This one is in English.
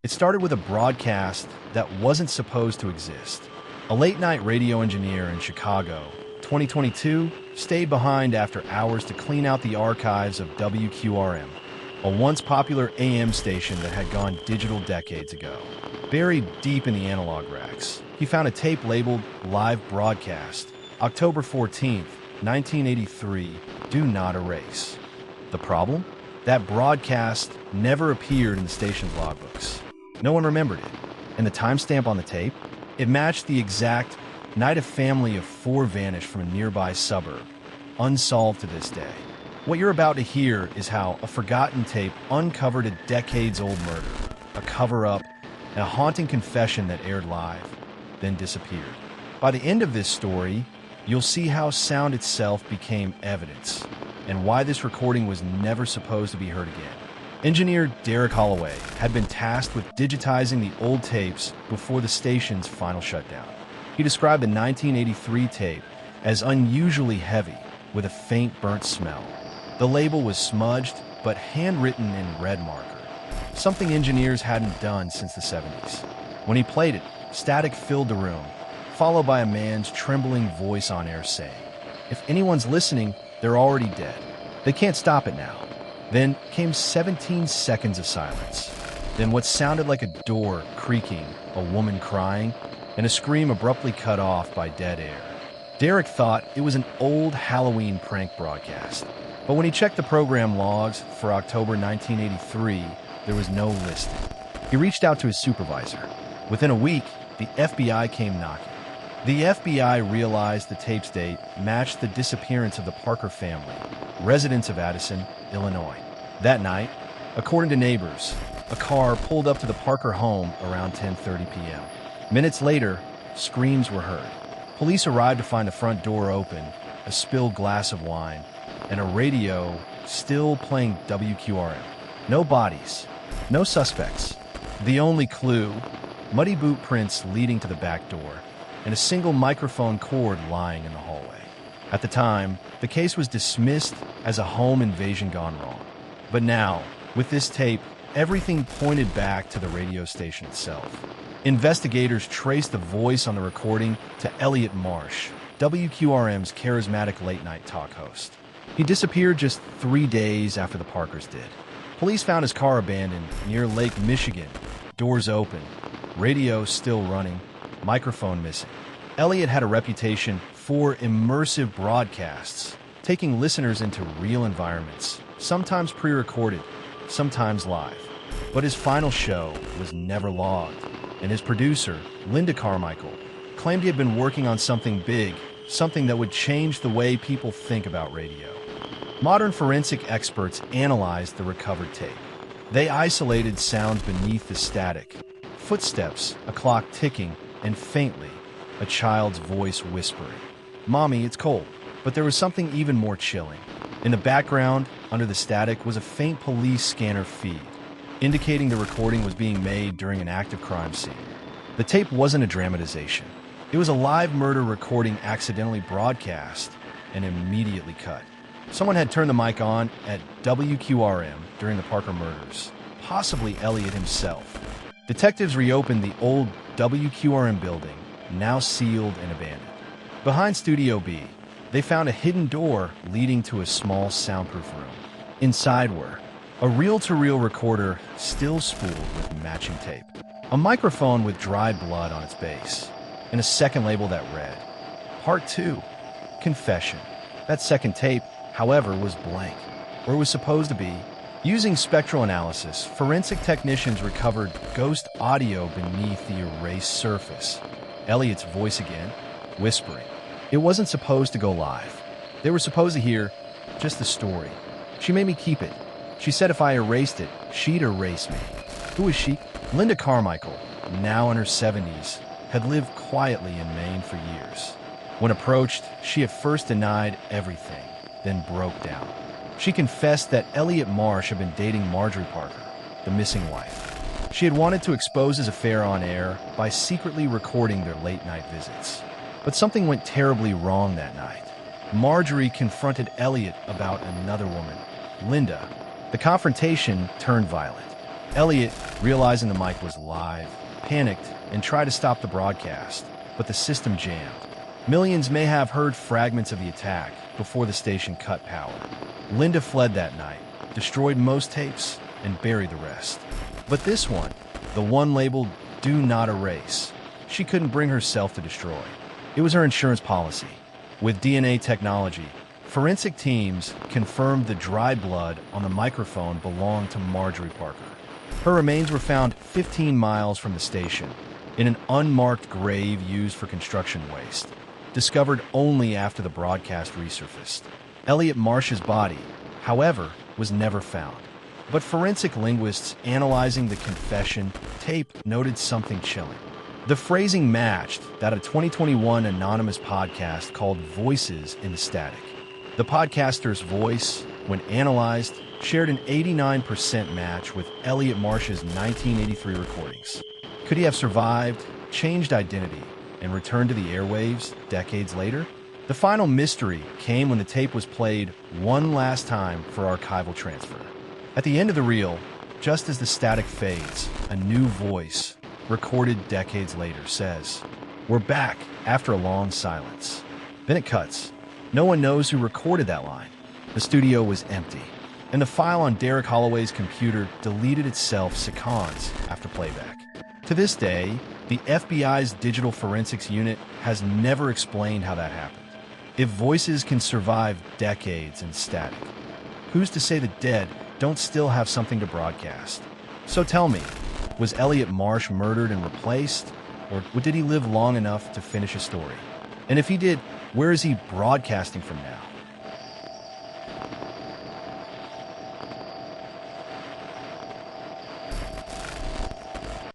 It started with a broadcast that wasn't supposed to exist. A late-night radio engineer in Chicago, 2022, stayed behind after hours to clean out the archives of WQRM, a once popular AM station that had gone digital decades ago. Buried deep in the analog racks, he found a tape labeled Live Broadcast, October 14th, 1983, Do Not Erase. The problem? That broadcast never appeared in the station's logbooks. No one remembered it, and the timestamp on the tape? It matched the exact night a family of 4 vanished from a nearby suburb, unsolved to this day. What you're about to hear is how a forgotten tape uncovered a decades-old murder, a cover-up, and a haunting confession that aired live, then disappeared. By the end of this story, you'll see how sound itself became evidence, and why this recording was never supposed to be heard again. Engineer Derek Holloway had been tasked with digitizing the old tapes before the station's final shutdown. He described the 1983 tape as unusually heavy, with a faint burnt smell. The label was smudged, but handwritten in red marker, something engineers hadn't done since the 70s. When he played it, static filled the room, followed by a man's trembling voice on air saying, "If anyone's listening, they're already dead. They can't stop it now." Then came 17 seconds of silence. Then what sounded like a door creaking, a woman crying, and a scream abruptly cut off by dead air. Derek thought it was an old Halloween prank broadcast, but when he checked the program logs for October 1983, there was no listing. He reached out to his supervisor. Within a week, the FBI came knocking. The FBI realized the tape's date matched the disappearance of the Parker family, residents of Addison, Illinois. That night, according to neighbors, a car pulled up to the Parker home around 10:30 p.m. Minutes later, screams were heard. Police arrived to find the front door open, a spilled glass of wine, and a radio still playing WQRM. No bodies, no suspects. The only clue, muddy boot prints leading to the back door, and a single microphone cord lying in the hallway. At the time, the case was dismissed as a home invasion gone wrong. But now, with this tape, everything pointed back to the radio station itself. Investigators traced the voice on the recording to Elliot Marsh, WQRM's charismatic late-night talk host. He disappeared just 3 days after the Parkers did. Police found his car abandoned near Lake Michigan, doors open, radio still running, microphone missing. Elliot had a reputation for immersive broadcasts, taking listeners into real environments, sometimes pre-recorded, sometimes live. But his final show was never logged, and his producer, Linda Carmichael, claimed he had been working on something big, something that would change the way people think about radio. Modern forensic experts analyzed the recovered tape. They isolated sounds beneath the static, footsteps, a clock ticking, and faintly, a child's voice whispering, "Mommy, it's cold." But there was something even more chilling. In the background, under the static, was a faint police scanner feed, indicating the recording was being made during an active crime scene. The tape wasn't a dramatization. It was a live murder recording accidentally broadcast and immediately cut. Someone had turned the mic on at WQRM during the Parker murders, possibly Elliot himself. Detectives reopened the old WQRM building, now sealed and abandoned. Behind Studio B, they found a hidden door leading to a small soundproof room. Inside were a reel-to-reel recorder still spooled with matching tape, a microphone with dried blood on its base, and a second label that read, Part 2, Confession. That second tape, however, was blank, or it was supposed to be. Using spectral analysis, forensic technicians recovered ghost audio beneath the erased surface. Elliot's voice again, whispering. It wasn't supposed to go live. They were supposed to hear just the story. She made me keep it. She said if I erased it, she'd erase me. Who is she? Linda Carmichael, now in her 70s, had lived quietly in Maine for years. When approached, she at first denied everything, then broke down. She confessed that Elliot Marsh had been dating Marjorie Parker, the missing wife. She had wanted to expose his affair on air by secretly recording their late-night visits. But something went terribly wrong that night. Marjorie confronted Elliot about another woman, Linda. The confrontation turned violent. Elliot, realizing the mic was live, panicked and tried to stop the broadcast, but the system jammed. Millions may have heard fragments of the attack before the station cut power. Linda fled that night, destroyed most tapes, and buried the rest. But this one, the one labeled "Do Not Erase," she couldn't bring herself to destroy. It was her insurance policy. With DNA technology, forensic teams confirmed the dry blood on the microphone belonged to Marjorie Parker. Her remains were found 15 miles from the station, in an unmarked grave used for construction waste, discovered only after the broadcast resurfaced. Elliot Marsh's body, however, was never found. But forensic linguists analyzing the confession tape noted something chilling. The phrasing matched that of a 2021 anonymous podcast called Voices in the Static. The podcaster's voice, when analyzed, shared an 89% match with Elliot Marsh's 1983 recordings. Could he have survived, changed identity, and returned to the airwaves decades later? The final mystery came when the tape was played one last time for archival transfer. At the end of the reel, just as the static fades, a new voice, recorded decades later, says, "We're back after a long silence." Then it cuts. No one knows who recorded that line. The studio was empty, and the file on Derek Holloway's computer deleted itself seconds after playback. To this day, the FBI's Digital Forensics Unit has never explained how that happened. If voices can survive decades in static, who's to say the dead don't still have something to broadcast? So tell me, was Elliot Marsh murdered and replaced, or did he live long enough to finish a story? And if he did, where is he broadcasting from now?